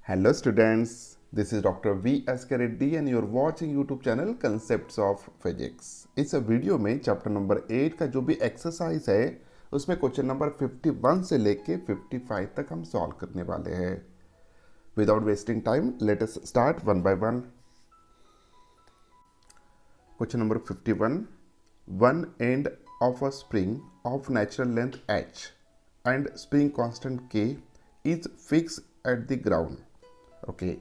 Hello students, this is Dr. V. S. K. Reddy and you are watching YouTube channel Concepts of Physics। इस video में chapter number 8 का जो भी exercise है उसमें question number 51 से लेके 55 तक हम सॉल्व करने वाले हैं। Without wasting time let us start one by one. Question number 51, one and of a spring of natural length h and spring constant k is fixed at the ground, okay,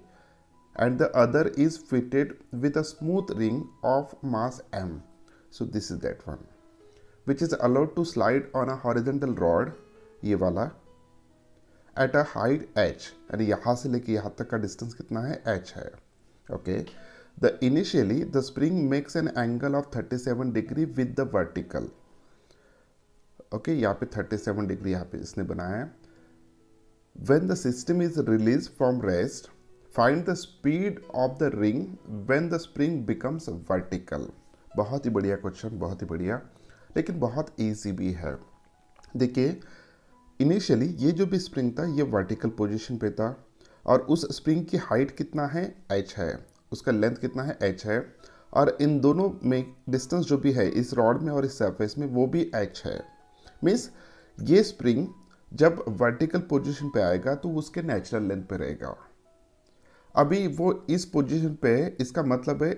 and the other is fitted with a smooth ring of mass m. So this is that one which is allowed to slide on a horizontal rod, ये वाला, at a height h, यानी यहाँ से लेके यहाँ तक का distance कितना है, h है, okay. The initially the spring makes an angle of 37 degree with the vertical, okay यहाँ पे 37 डिग्री यहाँ पे इसने बनाया है। When the system is released from rest, find the speed of the ring when the spring becomes vertical। बहुत ही बढ़िया क्वेश्चन, बहुत ही बढ़िया, लेकिन बहुत इजी भी है। देखिए इनिशियली ये जो भी स्प्रिंग था ये वर्टिकल पोजीशन पे था और उस स्प्रिंग की हाइट कितना है, h है, उसका लेंथ कितना है, h है, और इन दोनों में डिस्टेंस जो भी है इस रॉड में और इस सरफेस में वो भी h है। मीन्स ये स्प्रिंग जब वर्टिकल पोजीशन पे आएगा तो उसके नेचुरल लेंथ पे रहेगा। अभी वो इस पोजीशन पे है, इसका मतलब है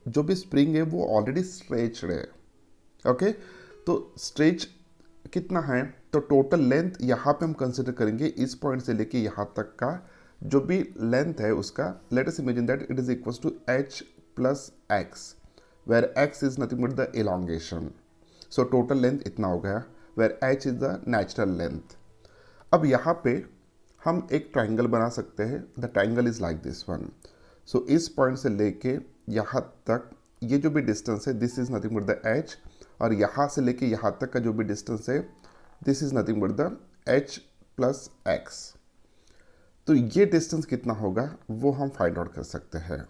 जो भी स्प्रिंग है वो ऑलरेडी स्ट्रेच्ड है, ओके। तो स्ट्रेच कितना है, तो टोटल लेंथ यहाँ पे हम कंसिडर करेंगे इस पॉइंट से लेके यहाँ तक का जो भी लेंथ है उसका, let us imagine that it is equals to h plus x, where x is nothing but the elongation. So total length इतना हो गया, where h is the natural length। अब यहाँ पे हम एक ट्राइंगल बना सकते हैं। The triangle is like this one. So इस पॉइंट से लेके यहाँ तक ये जो भी डिस्टेंस है this is nothing but the h, और यहाँ से लेके यहाँ तक का जो भी डिस्टेंस है this is nothing but the h plus x। तो ये डिस्टेंस कितना होगा वो हम फाइंड आउट कर सकते हैं,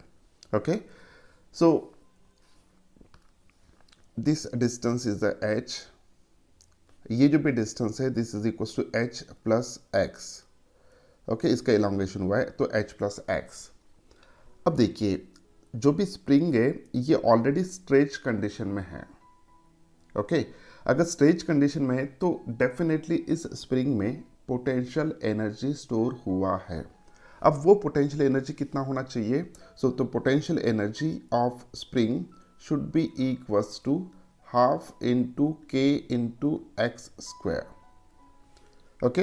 okay. So this distance is the h, ये जो भी डिस्टेंस है this is equal to h plus x, okay, इसका इलांगेशन हुआ है तो h प्लस एक्स। अब देखिए जो भी स्प्रिंग है ये ऑलरेडी स्ट्रेच कंडीशन में है, ओके। अगर स्ट्रेच कंडीशन में है तो डेफिनेटली इस स्प्रिंग में पोटेंशियल एनर्जी स्टोर हुआ है। अब वो पोटेंशियल एनर्जी कितना होना चाहिए, सो तो potential energy of spring should be equals to half into k into x square, okay.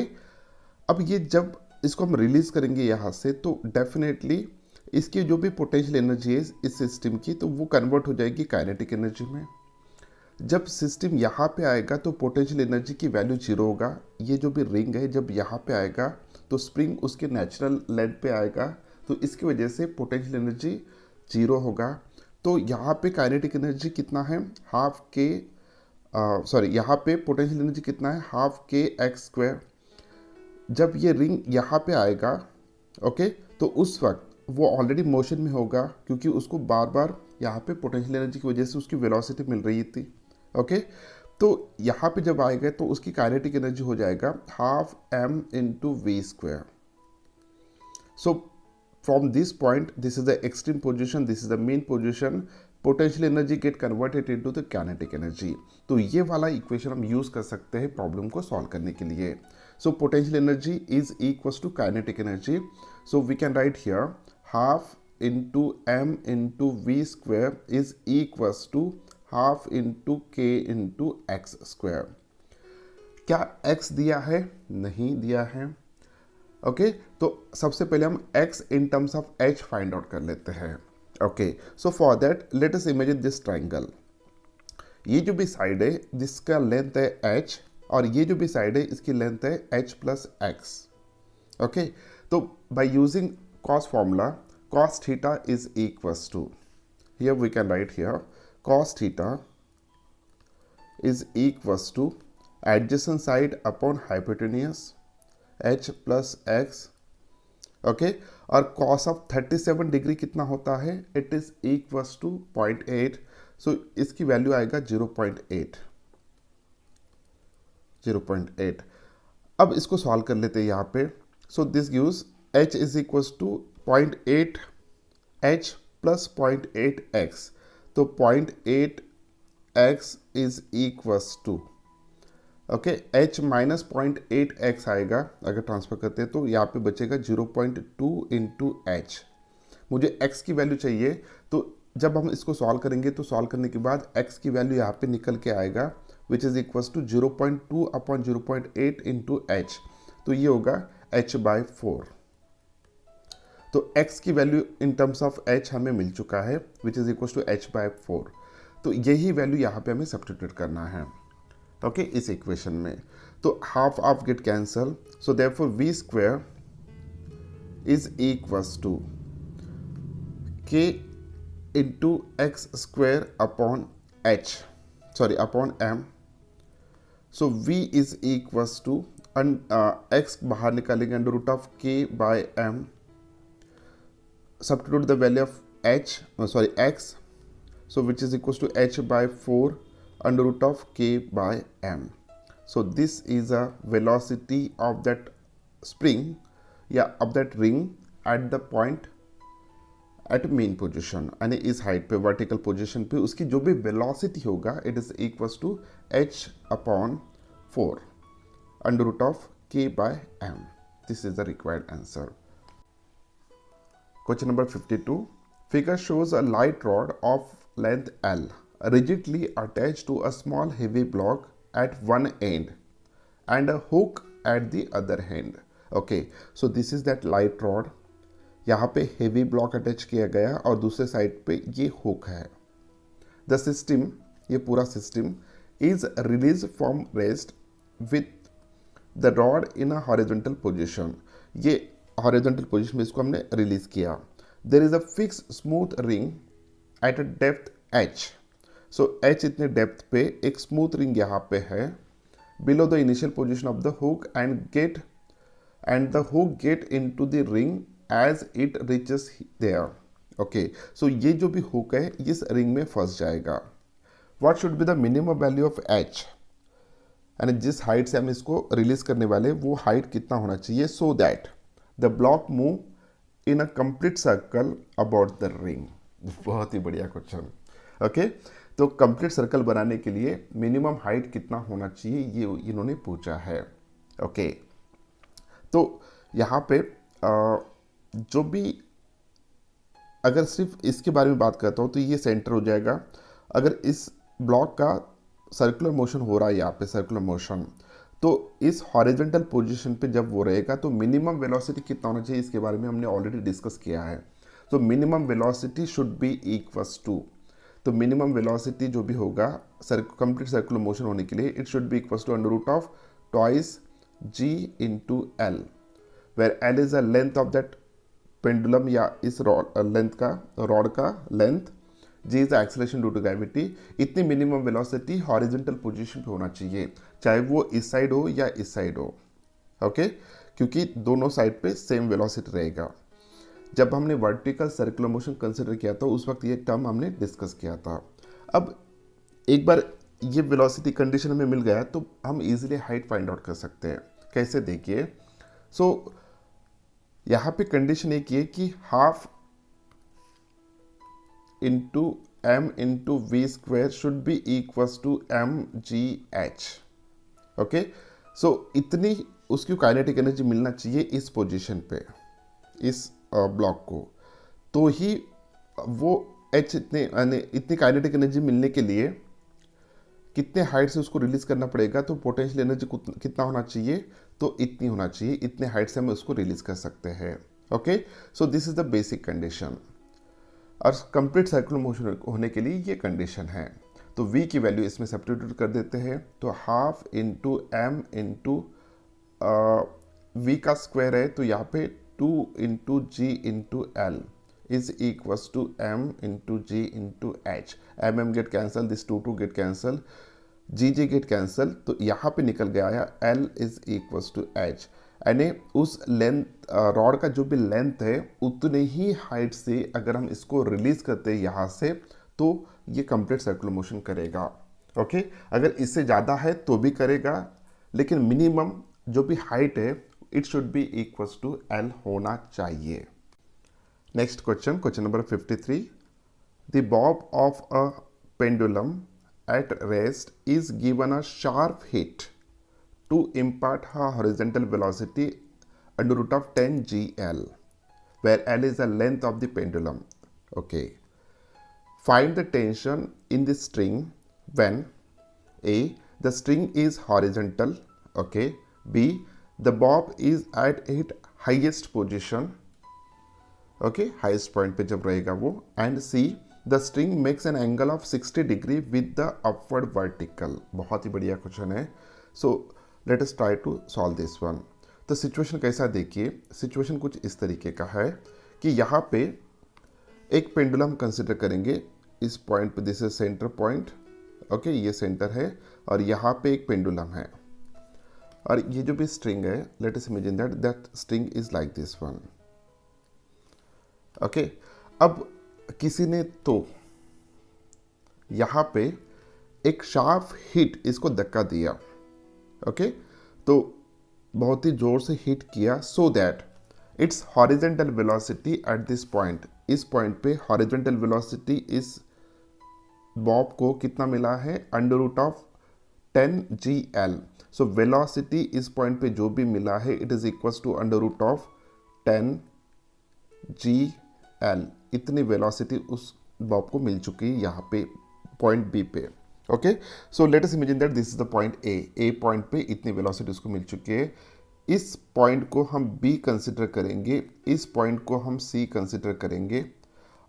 अब ये जब इसको हम रिलीज करेंगे यहाँ से तो डेफिनेटली इसकी जो भी पोटेंशियल एनर्जी है इस सिस्टम की तो वो कन्वर्ट हो जाएगी काइनेटिक एनर्जी में। जब सिस्टम यहाँ पे आएगा तो पोटेंशियल एनर्जी की वैल्यू जीरो होगा। ये जो भी रिंग है जब यहाँ पे आएगा तो स्प्रिंग उसके नेचुरल लेंथ पे आएगा तो इसकी वजह से पोटेंशियल एनर्जी जीरो होगा। तो यहाँ पे काइनेटिक एनर्जी कितना है, हाफ के, सॉरी यहाँ पे पोटेंशियल एनर्जी कितना है, हाफ के एक्स स्क्वायर। जब ये रिंग यहाँ पे आएगा, ओके, तो उस वक्त वो ऑलरेडी मोशन में होगा क्योंकि उसको बार बार यहाँ पे पोटेंशियल एनर्जी की वजह से उसकी वेलोसिटी मिल रही थी, ओके। तो यहाँ पे जब आएगा तो उसकी काइनेटिक एनर्जी हो जाएगा half m into we square. So from this point, this is the extreme position, this is the mean position, potential energy get converted into the kinetic energy। तो ये वाला इक्वेशन हम यूज कर सकते हैं problem को सॉल्व करने के लिए। So potential energy is equals to kinetic energy. So we can write here half into m into we square is equals to half into k into x square. क्या x दिया है, नहीं दिया है, ओके। तो सबसे पहले हम x in terms of h find out कर लेते हैं, okay. So for that let us imagine this triangle. ये जो भी साइड है जिसका लेंथ है h और ये जो भी साइड है इसकी लेंथ है h प्लस एक्स, ओके। तो by using cos formula cos theta is equals to, here we can write here cos theta is equals to adjacent side upon hypotenuse h plus x, okay. और cos of 37 degree कितना होता है, it is equals to 0.8। So इसकी value आएगा 0.8। अब इसको solve कर लेते हैं यहाँ पे। So this gives h is equal to 0.8 h plus 0.8 x, तो 0.8 x is equals to okay h minus 0.8 x आएगा अगर ट्रांसफर करते हैं, तो यहाँ पे बचेगा 0.2 इंटू एच। मुझे x की वैल्यू चाहिए, तो जब हम इसको सॉल्व करेंगे तो सॉल्व करने के बाद x की वैल्यू यहाँ पे निकल के आएगा which is equals to 0.2 upon 0.8 into h, तो ये होगा h/4। तो x की वैल्यू इन टर्म्स ऑफ h हमें मिल चुका है which is equals to h/4। तो यही वैल्यू यहाँ पे हमें सब्स्टिट्यूट करना है ओके इस इक्वेशन में। तो half of get cancel, so therefore v square is equals to k into x square upon h, sorry upon m। So v is equals to x बाहर निकालेंगे under root of k by m, substitute the value of x, so which is equals to h/4 under root of k by m. So this is a velocity of that spring of that ring at the point at mean position, यानी इस height पे vertical position पे उसकी जो भी velocity होगा it is equals to h/4 under root of k by m। This is the required answer. Question number 52. Figure shows a light rod of length L rigidly attached to a small heavy block at one end and a hook at the other end. Okay, so this is that light rod. यहाँ पे heavy block attach किया गया और दूसरे side पे ये hook है। The system, ये पूरा system is released from rest with the rod in a horizontal position. ये हॉरिजॉन्टल पोजीशन में इसको हमने रिलीज किया। There is a fix smooth ring at a depth h, so h इतने डेप्थ पे एक स्मूथ रिंग यहाँ पे है below the initial position of the hook and the hook get into the ring as it reaches there. Okay, so ये जो भी hook है इस रिंग में फंस जाएगा। What should be the minimum value of h, यानी जिस हाइट से हम इसको रिलीज करने वाले वो हाइट कितना होना चाहिए so that the block move in a complete circle about the ring. बहुत ही बढ़िया क्वेश्चन। ओके, तो कंप्लीट सर्कल बनाने के लिए मिनिमम हाइट कितना होना चाहिए ये इन्होंने पूछा है। ओके, तो यहाँ पे जो भी अगर सिर्फ इसके बारे में बात करता हूँ तो ये सेंटर हो जाएगा। अगर इस ब्लॉक का सर्कुलर मोशन हो रहा है यहाँ पे सर्कुलर मोशन, तो इस हॉरिजॉन्टल पोजीशन पे जब वो रहेगा तो मिनिमम वेलोसिटी कितना होना चाहिए इसके बारे में हमने ऑलरेडी डिस्कस किया है। तो minimum velocity should be equals to, तो मिनिमम वेलोसिटी जो भी होगा कंप्लीट सर्कुलर मोशन होने के लिए it should be equals to under root of twice g into L, where L is a length of that pendulum या इस rod का length, g is the acceleration due to gravity. इतनी minimum velocity horizontal position पे होना चाहिए, चाहे वो इस साइड हो या इस साइड हो। ओके, क्योंकि दोनों साइड पे सेम वेलोसिटी रहेगा। जब हमने वर्टिकल सर्कुलर मोशन कंसिडर किया था उस वक्त ये टर्म हमने डिस्कस किया था। अब एक बार ये वेलोसिटी कंडीशन हमें मिल गया तो हम इजीली हाइट फाइंड आउट कर सकते हैं। कैसे, देखिए, सो यहाँ पे कंडीशन एक ये कि half into m into we square should be equals to mgh। Okay, so इतनी उसकी काइनेटिक एनर्जी मिलना चाहिए इस पोजीशन पे, इस ब्लॉक को, तो ही वो h इतनी काइनेटिक एनर्जी मिलने के लिए कितने हाइट से उसको रिलीज करना पड़ेगा, तो पोटेंशियल एनर्जी कितना होना चाहिए, तो इतनी होना चाहिए, इतने हाइट से हम उसको रिलीज कर सकते हैं। Okay, so this is the basic condition और कंप्लीट सर्कुलर मोशन होने के लिए ये कंडीशन है। तो v की वैल्यू इसमें सब्स्टिट्यूट कर देते हैं, तो half into M into v का स्क्वायर है तो यहाँ पे 2 into ji into L is equals to m into ji into h. M get cancel, this 2 get cancel, g get cancel, तो यहाँ पे निकल गया है l is equals to h, यानी उस लेंथ रॉड का जो भी लेंथ है उतने ही हाइट से अगर हम इसको रिलीज करते हैं यहाँ से तो ये कंप्लीट सर्कुलर मोशन करेगा। ओके, अगर इससे ज़्यादा है तो भी करेगा, लेकिन मिनिमम जो भी हाइट है it should be equals to L होना चाहिए। Next question, question number 53, the bob of a pendulum at rest is given a sharp hit to impart her horizontal velocity under root of 10 gl, where l is the length of the pendulum. Okay, find the tension in the string when a the string is horizontal, okay, b the bob is at its highest position, okay, highest point पे जब रहेगा वो, and c the string makes an angle of 60 degree with the upward vertical. बहुत ही बढ़िया question है। So let us try to solve this one. तो situation कैसा देखिए, सिचुएशन कुछ इस तरीके का है कि यहाँ पे एक पेंडुलम कंसिडर करेंगे इस पॉइंट पे, this is centre point, okay, ये सेंटर है और यहाँ पे एक पेंडुलम है और ये जो भी स्ट्रिंग है, late us imagine that string is like this one, okay. अब किसी ने तो यहां पे एक शार्प हिट इसको धक्का दिया, ओके, तो बहुत ही जोर से हिट किया, so that its horizontal velocity at this point, इस पॉइंट पे हॉरिजॉन्टल वेलोसिटी इस बॉब को कितना मिला है, under root of 10 GL। So velocity इस पॉइंट पे जो भी मिला है it is equals to under root of 10 GL। इतनी वेलोसिटी उस बॉब को मिल चुकी है यहाँ पे पॉइंट बी पे, okay. So let us imagine that this is the point A point पे इतनी वेलोसिटी उसको मिल चुकी है। इस पॉइंट को हम बी कंसिडर करेंगे, इस पॉइंट को हम सी कंसिडर करेंगे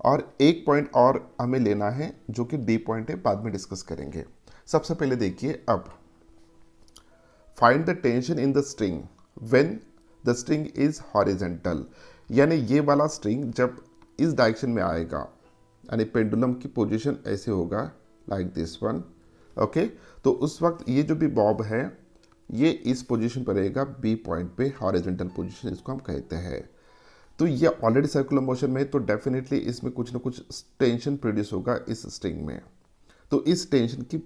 और एक पॉइंट और हमें लेना है जो कि डी पॉइंट है, बाद में डिस्कस करेंगे। सबसे पहले देखिए, अब find the tension in the string when the string is horizontal, यानी ये वाला स्ट्रिंग जब इस डायरेक्शन में आएगा, यानी पेंडुलम की पोजीशन ऐसे होगा लाइक दिस वन, ओके, तो उस वक्त ये जो भी बॉब है ये इस पोजीशन पर रहेगा, बी पॉइंट पे, हॉरिजॉन्टल पोजीशन इसको हम कहते हैं। तो ये ऑलरेडी सर्कुलर मोशन में है, तो डेफिनेटली इसमें कुछ ना कुछ टेंशन प्रोड्यूस होगा इस स्ट्रिंग में, तो इस टेंशन की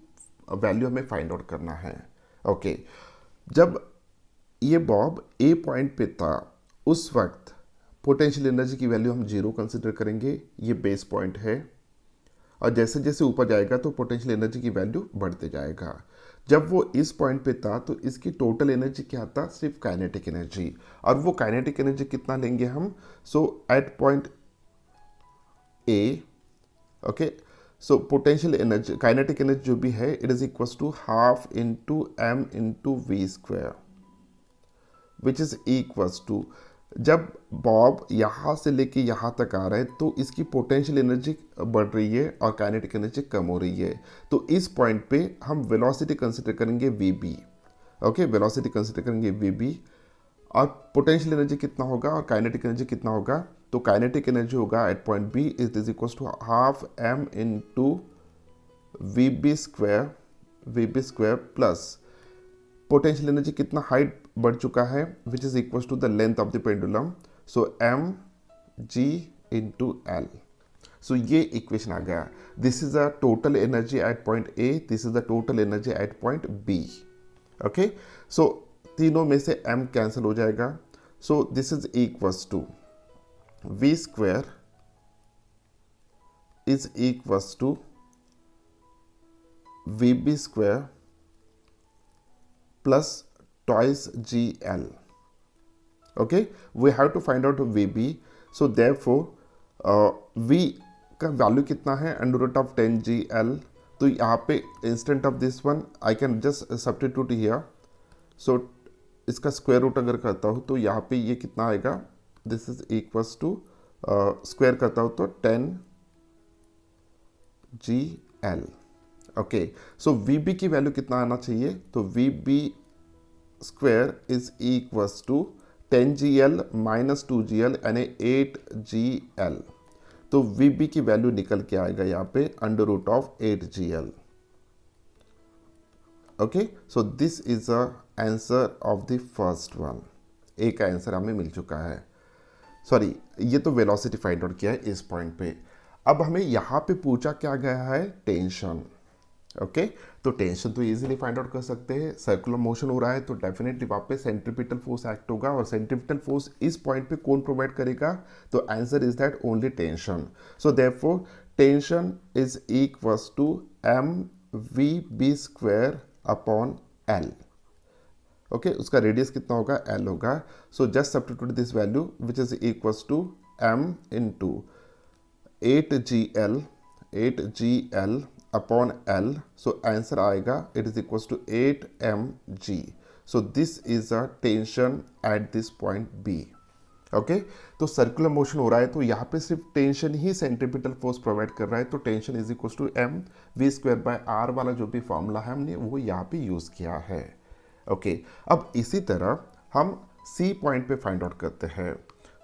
वैल्यू हमें फाइंड आउट करना है, ओके। जब ये बॉब ए पॉइंट पे था उस वक्त पोटेंशियल एनर्जी की वैल्यू हम 0 कंसिडर करेंगे, ये बेस पॉइंट है, और जैसे जैसे ऊपर जाएगा तो पोटेंशियल एनर्जी की वैल्यू बढ़ते जाएगा। जब वो इस पॉइंट पे था तो इसकी टोटल एनर्जी क्या था, सिर्फ काइनेटिक एनर्जी, और वो काइनेटिक एनर्जी कितना लेंगे हम, so at point A, okay, so potential energy, kinetic energy जो भी है it is equals to half into M into we square, which is equals to, जब बॉब यहाँ से लेके यहाँ तक आ रहा है तो इसकी पोटेंशियल एनर्जी बढ़ रही है और काइनेटिक एनर्जी कम हो रही है, तो इस पॉइंट पे हम वेलोसिटी कंसिडर करेंगे V B, okay, velocity consider करेंगे वी बी, और पोटेंशियल एनर्जी कितना होगा और काइनेटिक एनर्जी कितना होगा, तो काइनेटिक एनर्जी होगा at point B it is equals to half M into V B square plus potential energy कितना हाइट बढ़ चुका है, which is equal to the length of the pendulum, so M G into L. So ये equation आ गया, this is the total energy at point A, this is the total energy at point B, okay. So तीनों में से m cancel हो जाएगा, so this is equals to v square is equals to V B square plus twice GL. Okay, we have to find out VB. So therefore, V का value कितना है, under root of 10 GL। तो यहाँ पे instant of this one I can just substitute here, so इसका square root अगर करता हूँ तो यहाँ पे ये कितना आएगा, this is equals to square करता हूँ तो 10 GL, ओके। सो VB की वैल्यू कितना आना चाहिए, तो VB square is equals to 10 GL minus 2 GL यानी 8 GL, तो VB की वैल्यू निकल के आएगा यहाँ पे under root of 8 GL, okay. So this is a answer of the first one, A का आंसर हमें मिल चुका है। सॉरी, ये तो वेलोसिटी फाइंड आउट किया है इस पॉइंट पे। अब हमें यहाँ पे पूछा क्या गया है, टेंशन, ओके तो टेंशन तो इजीली फाइंड आउट कर सकते हैं। सर्कुलर मोशन हो रहा है तो डेफिनेटली वहाँ पे सेंट्रीपिटल फोर्स एक्ट होगा, और सेंट्रीपिटल फोर्स इस पॉइंट पे कौन प्रोवाइड करेगा? तो answer is that only tension. So therefore tension is equals to M V B square upon L. Okay उसका रेडियस कितना होगा? एल होगा। So just substitute this value which is equals to M into 8 GL upon L. So answer आएगा it is equals to 8 mg। So this is a tension at this point B. Okay तो circular motion हो रहा है तो यहाँ पे सिर्फ tension ही सेंट्रीपिटल फोर्स प्रोवाइड कर रहा है, तो tension is equals to M V square by R वाला जो भी फॉर्मूला है हमने वो यहाँ पे यूज किया है। ओके अब इसी तरह हम सी पॉइंट पे फाइंड आउट करते हैं।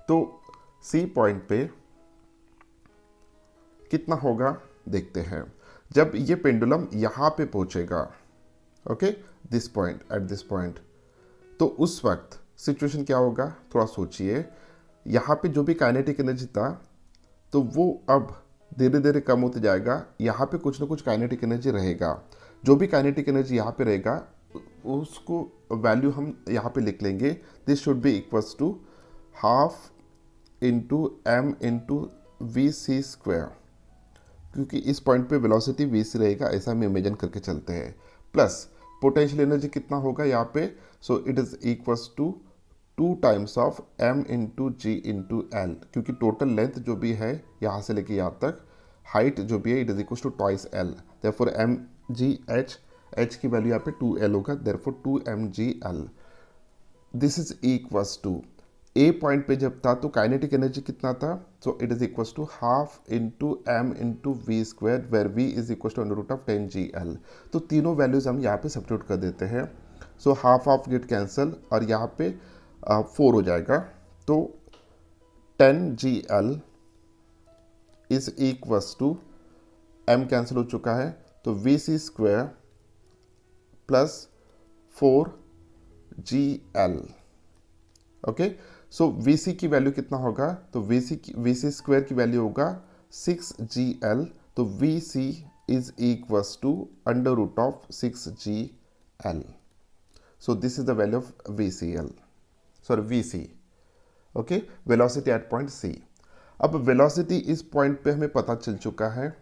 तो सी पॉइंट पे कितना होगा देखते हैं। जब ये पेंडुलम यहाँ पे पहुंचेगा, okay this point eight this point, तो उस वक्त सिचुएशन क्या होगा थोड़ा सोचिए। यहाँ पे जो भी काइनेटिक एनर्जी था तो वो अब धीरे धीरे कम होते जाएगा, यहाँ पे कुछ ना कुछ काइनेटिक एनर्जी रहेगा। जो भी काइनेटिक एनर्जी यहाँ पे रहेगा उसको वैल्यू हम यहाँ पे लिख लेंगे। This should be equals to half into M into V C square, क्योंकि इस पॉइंट पे वेलोसिटी वी सी रहेगा ऐसा हम इमेजिन करके चलते हैं। प्लस पोटेंशियल एनर्जी कितना होगा यहाँ पे? So it is equals to 2 times of m into ji into L, क्योंकि टोटल लेंथ जो भी है यहाँ से लेके यहाँ तक हाइट जो भी है it is equals to twice L. Therefore M G H की वैल्यू यहाँ पे 2l होगा, therefore 2mgl। This is equals to A point पे जब था तो काइनेटिक एनर्जी कितना था? So it is equals to half into M into we square where V is equals to under root of 10gl। तो तीनों values हम यहाँ पे सब्स्टिट्यूट कर देते हैं। So half of get cancel और यहाँ पे 4 हो जाएगा, तो 10gl is equals to m cancel हो चुका है तो V C square plus 4gl। Okay so V C की वैल्यू कितना होगा? तो वी सी स्क्वायर की वैल्यू होगा 6gl, तो V C is equals to under root of 6gl। So this is the value of VCL, sorry VC। Okay velocity at point C। अब velocity इस point पे हमें पता चल चुका है।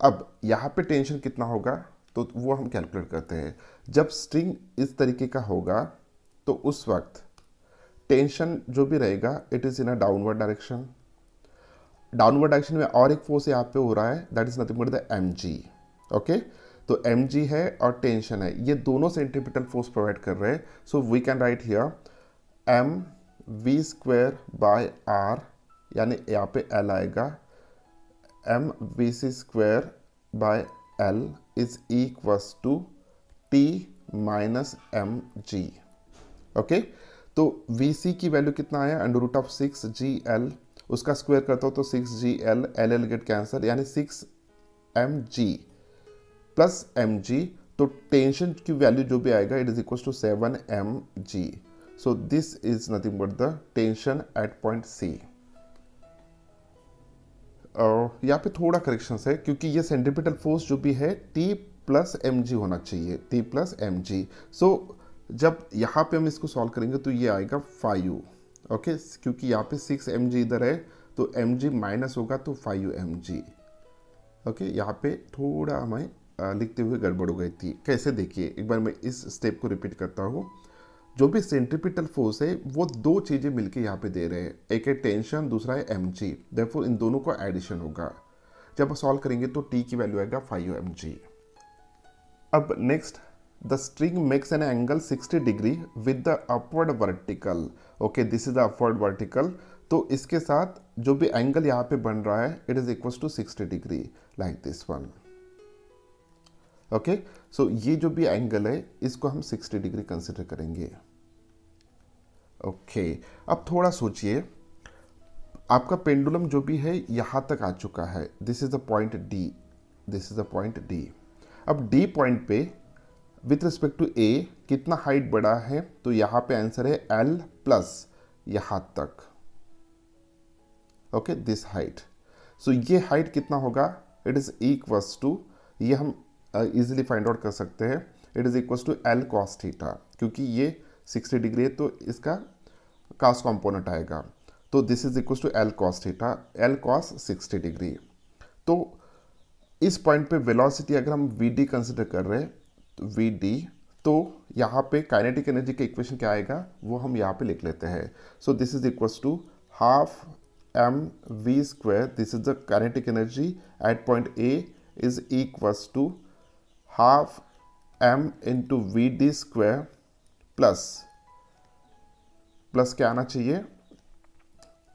अब यहाँ पे टेंशन कितना होगा तो वो हम कैलकुलेट करते हैं। जब स्ट्रिंग इस तरीके का होगा तो उस वक्त टेंशन जो भी रहेगा it is in a downward direction. Downward direction में और एक फोर्स यहाँ पे हो रहा है that is nothing but the mg। Okay तो mg है और टेंशन है, ये दोनों सेंट्रीपिटल फोर्स प्रोवाइड कर रहे हैं। So we can write here m v square by r, यानी यहाँ पे l आएगा, m v c square by l is equals to t minus mg। Okay तो VC की वैल्यू कितना आया? अंडर रूट ऑफ 6gl, उसका स्क्वायर करता हो तो 6gl, एल गेट कैंसर, यानी 6mg प्लस mg, तो टेंशन की वैल्यू जो भी आएगा it is equal to 7mg। So this is nothing but the tension at point C। यहाँ पे थोड़ा करेक्शन है क्योंकि ये सेंट्रीपिटल फोर्स जो भी है T प्लस mg होना चाहिए, T प्लस mg। सो जब यहाँ पे हम इसको सॉल्व करेंगे तो ये आएगा 5। ओके क्योंकि यहाँ पे 6mg इधर है तो mg माइनस होगा तो 5mg। ओके यहाँ पे थोड़ा हमें लिखते हुए गड़बड़ हो गई थी। कैसे देखिए एक बार मैं इस स्टेप को रिपीट करता हूँ। जो भी सेंट्रीपिटल फोर्स है वो दो चीज़ें मिलके यहाँ पे दे रहे हैं, एक है टेंशन दूसरा है mg, देयरफॉर इन दोनों का एडिशन होगा। जब सॉल्व करेंगे तो t की वैल्यू आएगा 5mg। अब next the string makes an angle 60 degree with the upward vertical। okay this is the upward vertical, तो इसके साथ जो भी एंगल यहाँ पे बन रहा है it is equals to 60 degree like this one। Okay so ये जो भी एंगल है इसको हम 60 डिग्री कंसिडर करेंगे। ओके अब थोड़ा सोचिए, आपका पेंडुलम जो भी है यहाँ तक आ चुका है, this is the point D, this is the point D। अब D पॉइंट पे विथ रिस्पेक्ट टू A कितना हाइट बढ़ा है? तो यहाँ पे आंसर है L प्लस यहाँ तक। ओके दिस हाइट, सो ये हाइट कितना होगा? इट इज इक्वल्स टू, ये हम इजीली फाइंड आउट कर सकते हैं। It is equal to L cos theta, क्योंकि ये 60 डिग्री है तो इसका कॉस कंपोनेंट आएगा, तो this is equal to L cos theta, L cos 60 degree. तो इस पॉइंट पे वेलोसिटी अगर हम वी डी कंसिडर कर रहे हैं तो वी डी, तो यहाँ पे काइनेटिक एनर्जी का इक्वेशन क्या आएगा वो हम यहाँ पे लिख लेते हैं। So this is equals to half M V square, this is the kinetic energy at point A is equals to half M into V D square plus क्या आना चाहिए,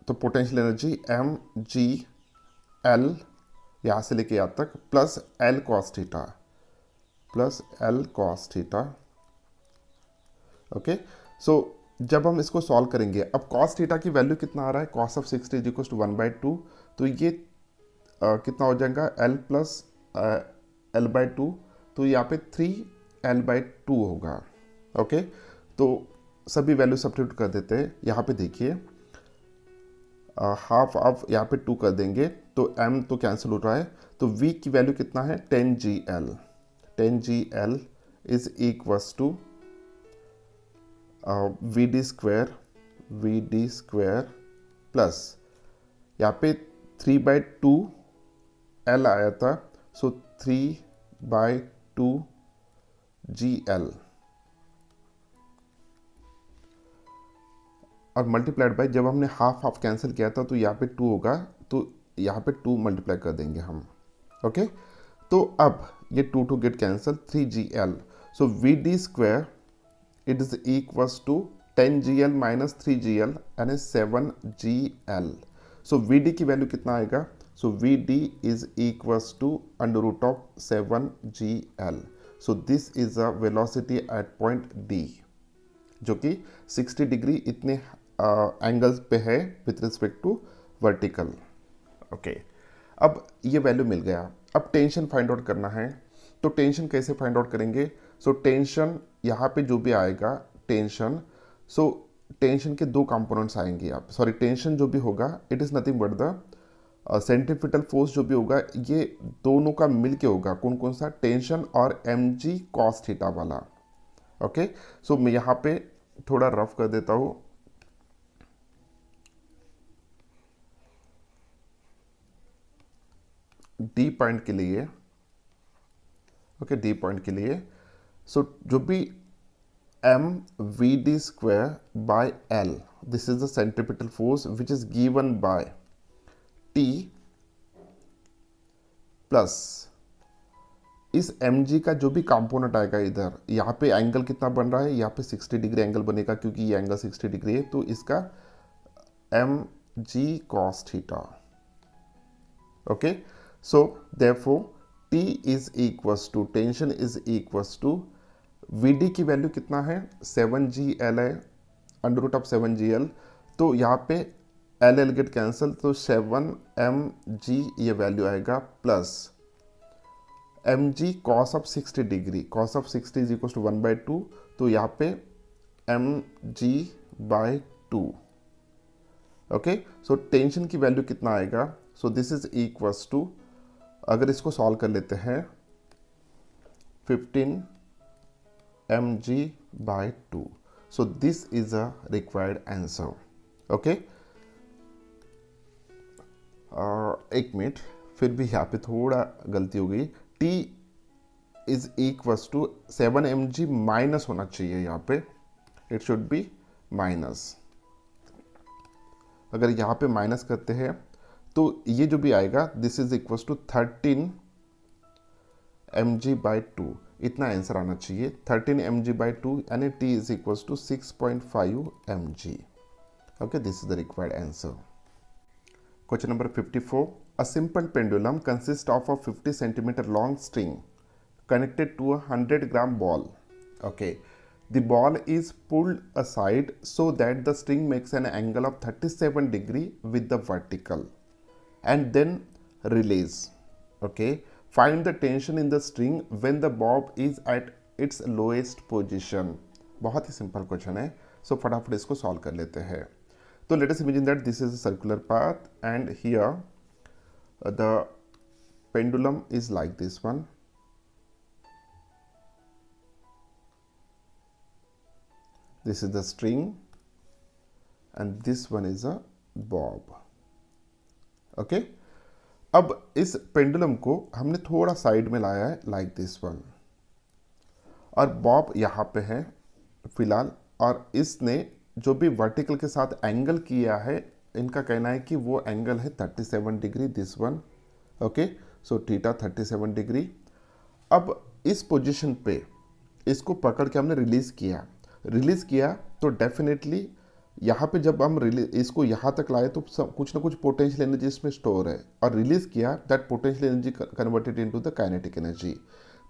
तो potential energy M G L यहाँ से लेके यहाँ तक plus L cos theta, plus L cos theta. Okay, so जब हम इसको सॉल्व करेंगे, अब कॉस थीटा की वैल्यू कितना आ रहा है, cos of 60 is equal to 1/2, तो ये कितना हो जाएगा एल प्लस l/2, तो यहाँ पे 3l/2 होगा। ओके, तो सभी वैल्यू सब्स्टिट्यूट कर देते हैं। यहाँ पे देखिए हाफ ऑफ यहाँ पे 2 कर देंगे तो m तो कैंसिल हो रहा है, तो v की वैल्यू कितना है 10 GL is equals to V D square plus यहाँ पे 3/2 L आया था, सो 3/2 GL और मल्टीप्लाइड बाय, जब हमने हाफ कैंसिल किया था तो यहाँ पे 2 होगा, तो यहाँ पे 2 मल्टीप्लाई कर देंगे हम। ओके, तो अब ये 2 get cancel, 3GL, so V D square it is equals to 10GL minus 3GL यानी 7GL। सो वी डी की वैल्यू कितना आएगा, so V D is equals to √7GL। So this is a velocity at point D, जो कि 60 degree इतने angles पे है with respect to vertical. Okay, अब ये वैल्यू मिल गया। अब टेंशन फाइंड आउट करना है, तो टेंशन कैसे फाइंड आउट करेंगे, सो टेंशन यहाँ पे जो भी आएगा टेंशन, सो टेंशन के 2 कंपोनेंट्स आएंगे, आप सॉरी टेंशन जो भी होगा it is nothing but the centripetal force जो भी होगा ये दोनों का मिल के होगा, कौन कौन सा, टेंशन और mg cos थीटा वाला। ओके, सो मैं यहाँ पे थोड़ा रफ कर देता हूँ। डी पॉइंट के लिए, ओके, डी पॉइंट के लिए, सो जो भी M V D square by L, this is the centripetal force which is given by T plus इस mg का जो भी कंपोनेंट आएगा इधर, यहाँ पे एंगल कितना बन रहा है, यहाँ पे 60 डिग्री एंगल बनेगा क्योंकि ये एंगल 60 डिग्री है, तो इसका mg cos थीटा। Okay, so therefore T is equals to, tension is equals to, Vd की वैल्यू कितना है 7GL है, √7GL, तो यहाँ पे L गेट कैंसिल, तो 7mg ये वैल्यू आएगा plus mg cos of 60 degree, cos of 60 is equal to 1/2, तो यहाँ पे mg/2। ओके, सो टेंशन की वैल्यू कितना आएगा, so this is equals to, अगर इसको सॉल्व कर लेते हैं 15 mg/2, so this is a required answer. Okay, एक मिनट, फिर भी यहाँ पे थोड़ा गलती हो गई, T is equals to 7mg minus होना चाहिए, यहाँ पे इट शुड बी माइनस। अगर यहाँ पे माइनस करते हैं तो ये जो भी आएगा this is equals to 13 mg/2, इतना आंसर आना चाहिए, 13 mg/2 यानी T इज इक्वल्स टू 6.5 mg। Okay, this is the required answer. Question number 54. A simple pendulum consists of a 50 centimeter long string connected to a 100-gram ball. Okay. The ball is pulled aside so that the string makes an angle of 37 degree with the vertical and then release. Okay. Find the tension in the string when the bob is at its lowest position. बहुत ही simple question है, सो फटाफट इसको solve कर लेते हैं। So let us imagine that this is a circular path and here the pendulum is like this one. This is the string and this one is a Bob. Okay, अब इस pendulum को हमने थोड़ा side में लाया है like this one, और Bob यहाँ पे है फिलहाल, और इसने जो भी वर्टिकल के साथ एंगल किया है, इनका कहना है कि वो एंगल है 37 degree, this one. Okay, so theta 37 degree. अब इस पोजीशन पे इसको पकड़ के हमने रिलीज किया तो डेफिनेटली यहाँ पे जब हम इसको यहाँ तक लाए तो कुछ ना कुछ पोटेंशियल एनर्जी इसमें स्टोर है, और रिलीज किया that potential energy converted into the kinetic energy.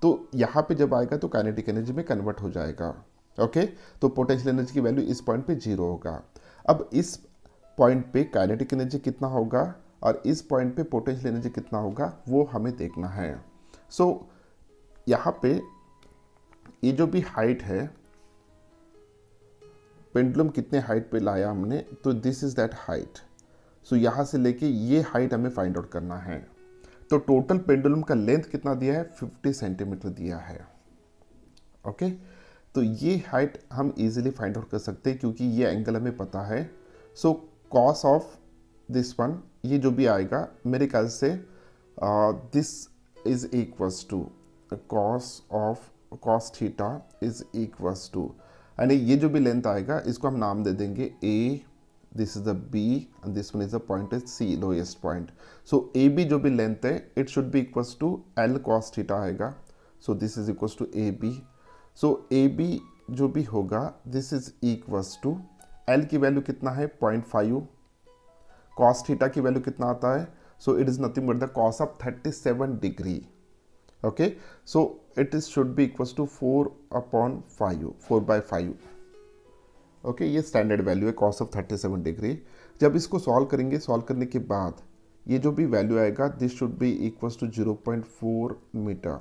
तो यहाँ पे जब आएगा तो काइनेटिक एनर्जी में कन्वर्ट हो जाएगा। ओके, तो पोटेंशियल एनर्जी की वैल्यू इस पॉइंट पे 0 होगा। अब इस पॉइंट पे काइनेटिक एनर्जी कितना होगा और इस पॉइंट पे पोटेंशियल एनर्जी कितना होगा वो हमें देखना है। सो यहाँ पे ये जो भी हाइट है, पेंडुलम कितने हाइट पे लाया हमने, तो दिस इज दैट हाइट। सो यहाँ से लेके ये हाइट हमें फाइंड आउट करना है। तो टोटल पेंडुलम का लेंथ कितना दिया है, 50 सेंटीमीटर दिया है। ओके, तो ये हाइट हम इजीली फाइंड आउट कर सकते हैं क्योंकि ये एंगल हमें पता है। So cos of this one, ये जो भी आएगा मेरे ख्याल से this is equals to cos theta is equals to, यानी ये जो भी लेंथ आएगा इसको हम नाम दे देंगे A, this is the B and this one is the point is C, lowest point. So A B जो भी लेंथ है it should be equals to L cos theta आएगा। So this is equals to A B. So A B जो भी होगा this is equals to L की value कितना है 0.5, कॉस थीटा की वैल्यू कितना आता है, so it is nothing but the cos of 37 degree. Okay, so it is should be equals to 4/5। Okay, ये स्टैंडर्ड वैल्यू है कॉस ऑफ 37 डिग्री। जब इसको सॉल्व करेंगे, सॉल्व करने के बाद ये जो भी वैल्यू आएगा this should be equals to 0.4 metre.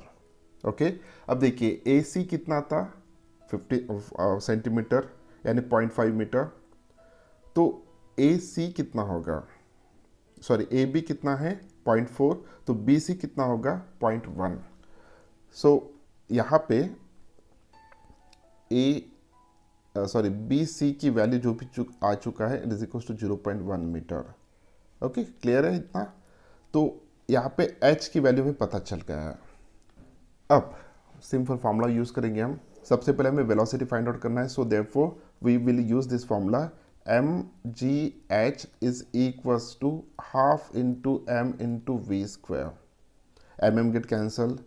Okay, अब देखिए ए सी कितना था 50 सेंटीमीटर यानी 0.5 मीटर, तो ए सी कितना होगा, सॉरी ए बी कितना है 0.4, तो बी सी कितना होगा 0.1। सो यहाँ पे बी सी की वैल्यू जो भी आ चुका है it is equal to 0.1 metre. Okay, clear है इतना। तो यहाँ पे एच की वैल्यू में पता चल गया है। अब सिंपल फार्मूला यूज करेंगे हम। सबसे पहले हमें वेलोसिटी फाइंड आउट करना है, so therefore we will use this formula mgh is equals to half into m into we square. mm get cancel.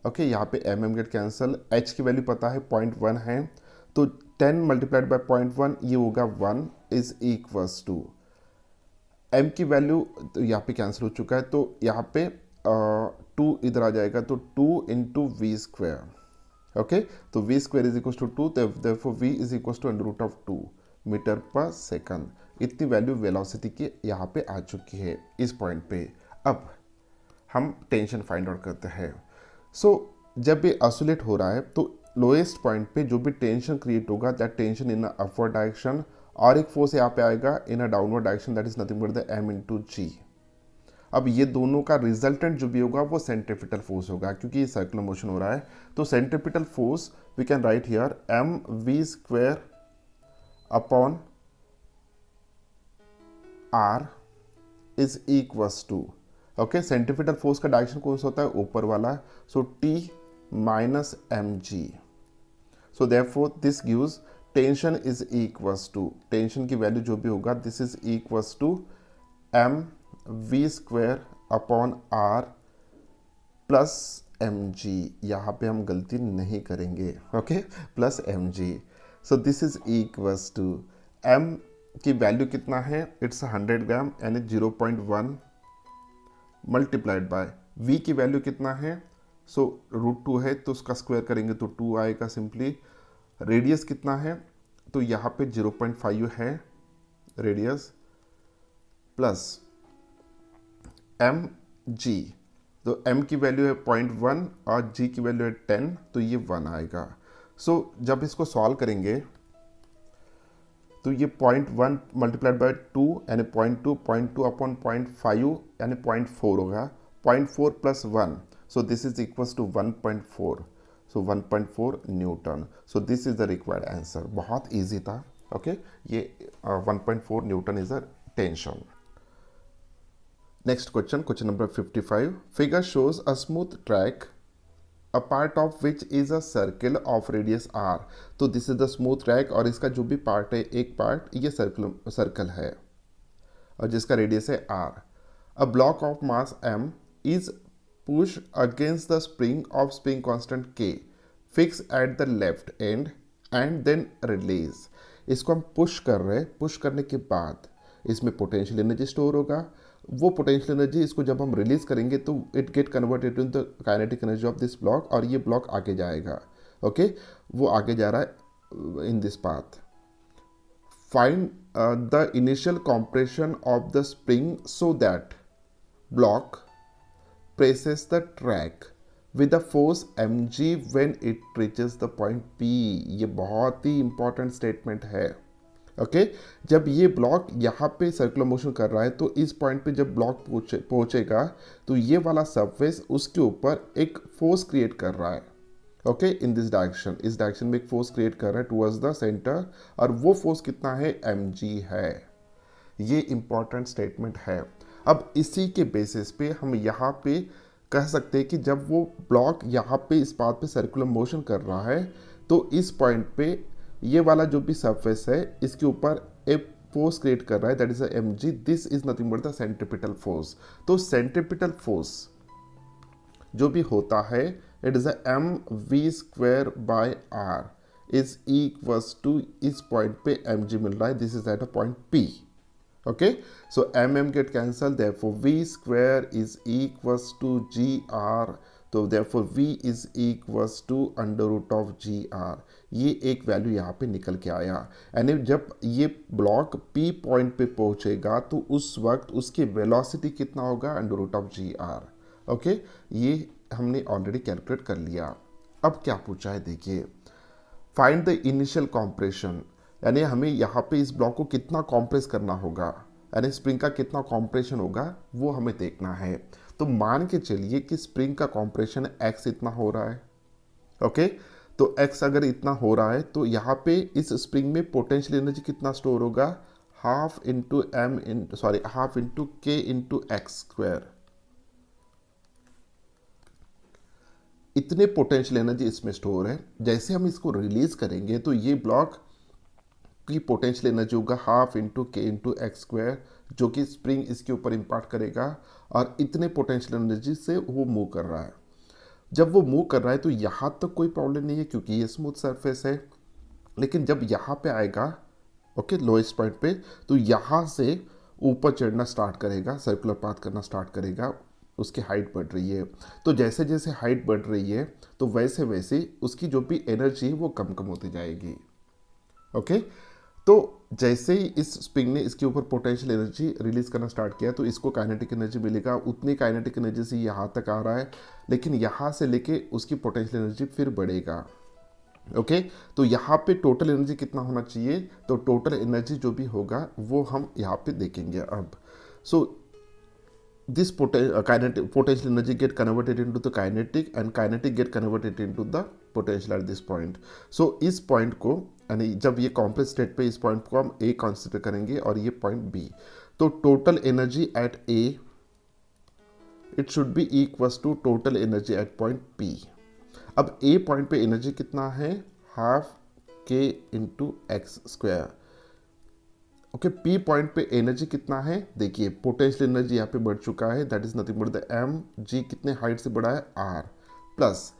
Okay, यहाँ पे mm गेट कैंसल, h की वैल्यू पता है 0.1 है, तो 10 मल्टीप्लाइड बाय 0.1 ये होगा 1 इज इक्वल्स टू m की वैल्यू तो यहाँ पे कैंसिल हो चुका है, तो यहाँ पे 2 इधर आ जाएगा, तो 2 इंटू वी स्क्वायर। ओके, तो V square is equal to 2, therefore v is equal to √2 metre per second. इतनी वैल्यू वेलोसिटी की यहाँ पे आ चुकी है इस पॉइंट पे। अब हम टेंशन फाइंड आउट करते हैं। सो जब भी ऑसिलेट हो रहा है तो लोएस्ट पॉइंट पे जो भी टेंशन क्रिएट होगा that tension in upward direction, और एक फोर्स यहाँ पे आएगा in a downward direction that is nothing but the m into G. अब ये दोनों का रिजल्टेंट जो भी होगा वो सेंट्रीपिटल फोर्स होगा, क्योंकि ये सर्कुलर मोशन हो रहा है। तो centripetal force we can write here m v square upon r is equals to, okay, centripetal force का डायरेक्शन कौन सा होता है, ऊपर वाला, so t minus mg। So therefore this gives tension is equals to, tension की value जो भी होगा this is equals to m v square upon r plus mg। यहाँ पे हम गलती नहीं करेंगे, okay, plus mg। So this is equals to m की वैल्यू कितना है, इट्स 100 ग्राम यानी 0.1 मल्टीप्लाइड बाय v की वैल्यू कितना है, सो √2 है तो उसका स्क्वायर करेंगे तो 2 आएगा सिंपली। रेडियस कितना है, तो यहाँ पे 0.5 है रेडियस, प्लस mg, तो m की वैल्यू है 0.1 और g की वैल्यू है 10, तो ये 1 आएगा। सो जब इसको सॉल्व करेंगे तो ये 0.1 मल्टीप्लाइड बाय 2 यानी 0.2 अपॉन 0.5 यानी 0.4 होगा, 0.4 plus 1, so this is equals to 1.4। So 1.4 newton. So this is the required answer. बहुत ईजी था. ओके ये 1.4 newton is a tension. Next question, question number 55. Figure shows a smooth track a part of which is a circle of radius r. तो this is the smooth track और इसका जो भी part है, एक part ये circle है और जिसका रेडियस है r. A block of mass m is push against the spring of spring constant k fix at the left end and then release. इसको हम पुश कर रहे हैं. पुश करने के बाद इसमें पोटेंशियल एनर्जी स्टोर होगा. वो पोटेंशियल एनर्जी इसको जब हम रिलीज करेंगे तो it get converted in the kinetic energy of this block और ये ब्लॉक आगे जाएगा. ओके वो आगे जा रहा है in this path. Find the initial compression of the spring so that block presses the track with the force mg when it reaches the point P. ये बहुत ही इंपॉर्टेंट स्टेटमेंट है. ओके जब ये ब्लॉक यहाँ पे सर्कुलर मोशन कर रहा है तो इस पॉइंट पे जब ब्लॉक पहुँचेगा तो ये वाला सरफेस उसके ऊपर एक फोर्स क्रिएट कर रहा है. ओके इन दिस डायरेक्शन, इस डायरेक्शन में एक फोर्स क्रिएट कर रहा है टुवर्ड्स द सेंटर और वो फोर्स कितना है, mg है. ये इंपॉर्टेंट स्टेटमेंट है. अब इसी के बेसिस पे हम यहाँ पे कह सकते हैं कि जब वो ब्लॉक यहाँ पे इस पाथ पे सर्कुलर मोशन कर रहा है तो इस पॉइंट पे ये वाला जो भी सरफेस है इसके ऊपर एक फोर्स क्रिएट कर रहा है, that is a mg. This is nothing but the centripetal force. तो सेंट्रिपिटल फोर्स जो भी होता है it is a mv² by r is equals to इस पॉइंट पे mg मिल रहा है. This is at a point P. Okay, so mm get cancelled, therefore v square is equals to gr. तो therefore v is equals to under root of gr. ये एक value यहाँ पे निकल के आया. यानी जब ये ब्लॉक P पॉइंट पे पहुँचेगा तो उस वक्त उसकी वेलोसिटी कितना होगा, under root of gr. Okay ये हमने ऑलरेडी कैलकुलेट कर लिया. अब क्या पूछा है देखिए, फाइंड द इनिशियल कॉम्प्रेशन. यानी हमें यहाँ पे इस ब्लॉक को कितना कॉम्प्रेस करना होगा, यानी स्प्रिंग का कितना कॉम्प्रेशन होगा वो हमें देखना है. तो मान के चलिए कि स्प्रिंग का कॉम्प्रेशन x इतना हो रहा है. ओके तो x अगर इतना हो रहा है तो यहाँ पे इस स्प्रिंग में पोटेंशियल एनर्जी कितना स्टोर होगा, half into k into x square. इतने पोटेंशियल एनर्जी इसमें स्टोर है. जैसे हम इसको रिलीज करेंगे तो ये ब्लॉक की पोटेंशियल एनर्जी होगा हाफ इंटू के इंटू एक्स स्क्वायर, जो कि स्प्रिंग इसके ऊपर इम्पार्ट करेगा और इतने पोटेंशियल एनर्जी से वो मूव कर रहा है. जब वो मूव कर रहा है तो यहाँ तक तो कोई प्रॉब्लम नहीं है क्योंकि ये स्मूथ सरफेस है. लेकिन जब यहाँ पे आएगा ओके लोएस्ट पॉइंट पे तो यहाँ से ऊपर चढ़ना स्टार्ट करेगा, सर्कुलर पाथ करना स्टार्ट करेगा. उसकी हाइट बढ़ रही है तो जैसे जैसे हाइट बढ़ रही है तो वैसे वैसे उसकी जो भी एनर्जी है वो कम कम होती जाएगी. ओके तो जैसे ही इस स्प्रिंग ने इसके ऊपर पोटेंशियल एनर्जी रिलीज करना स्टार्ट किया तो इसको काइनेटिक एनर्जी मिलेगा. उतनी काइनेटिक एनर्जी से यहाँ तक आ रहा है, लेकिन यहाँ से लेके उसकी पोटेंशियल एनर्जी फिर बढ़ेगा. ओके तो यहाँ पे टोटल एनर्जी कितना होना चाहिए, तो टोटल एनर्जी जो भी होगा वो हम यहाँ पे देखेंगे अब. सो this potential energy get converted into the kinetic and kinetic get converted into the potential at this point. So इस पॉइंट को यानी जब ये कॉम्प्लेक्स स्टेट पे इस पॉइंट को हम A कंसिडर करेंगे और ये पॉइंट B, तो total energy at A it should be equals to total energy at point P. अब A पॉइंट पे एनर्जी कितना है, half k into x square. Okay P point पे एनर्जी कितना है, देखिए पोटेंशियल एनर्जी यहाँ पे बढ़ चुका है, that is nothing but the mg कितने हाइट से बढ़ा है r प्लस.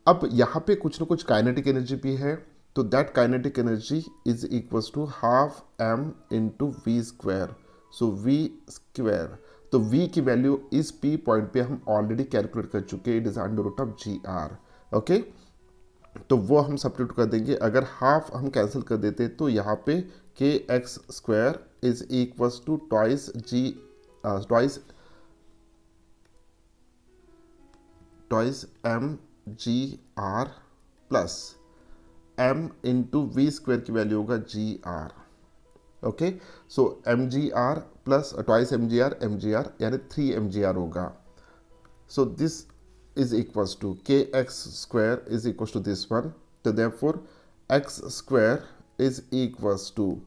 अब यहाँ पे कुछ ना कुछ काइनेटिक एनर्जी भी है तो that kinetic energy is equals to half m into we square. So v square, तो v की वैल्यू इस P पॉइंट पे हम ऑलरेडी कैलकुलेट कर चुके हैं, it is under root of gr. Okay तो वो हम सब्स्टिट्यूट कर देंगे. अगर हाफ हम कैंसिल कर देते तो यहाँ पे के X square is equals to twice M G R plus m into we square की वैल्यू होगा G R. Okay so M G R plus twice M G R यानी 3 mgr होगा. So this is equals to kx square is equals to this one. So therefore x square is equals to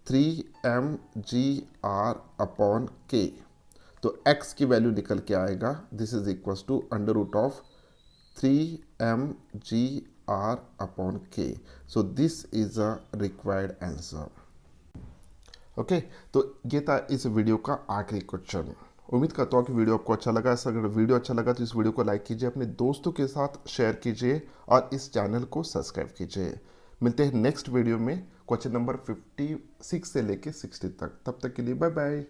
3mgr upon k. तो x की value निकल के आएगा, this is equals to under root of 3mgr upon k. So this is a required answer. Okay तो ये था इस video का आखिरी क्वेश्चन। उम्मीद करता हूँ कि वीडियो आपको अच्छा लगा। अगर वीडियो अच्छा लगा तो इस वीडियो को लाइक कीजिए, अपने दोस्तों के साथ शेयर कीजिए और इस चैनल को सब्सक्राइब कीजिए। मिलते हैं नेक्स्ट वीडियो में क्वेश्चन नंबर 56 से लेके 60 तक। तब तक के लिए बाय बाय।